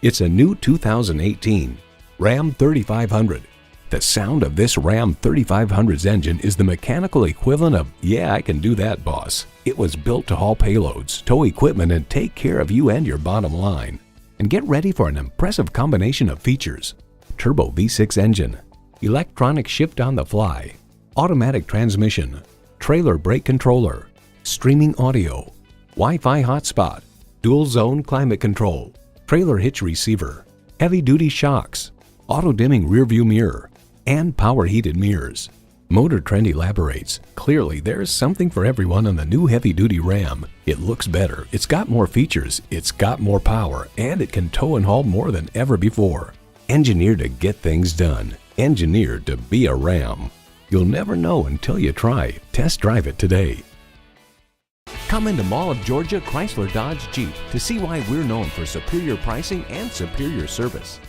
It's a new 2018 Ram 3500. The sound of this Ram 3500's engine is the mechanical equivalent of, "Yeah, I can do that, boss." It was built to haul payloads, tow equipment, and take care of you and your bottom line. And get ready for an impressive combination of features: turbo V6 engine, electronic shift on the fly, automatic transmission, trailer brake controller, streaming audio, Wi-Fi hotspot, dual zone climate control, trailer hitch receiver, heavy-duty shocks, auto-dimming rearview mirror, and power heated mirrors. Motor Trend elaborates, "Clearly there's something for everyone on the new heavy-duty Ram. It looks better, it's got more features, it's got more power, and it can tow and haul more than ever before." Engineered to get things done. Engineered to be a Ram. You'll never know until you try. Test drive it today. Come into Mall of Georgia Chrysler Dodge Jeep to see why we're known for superior pricing and superior service.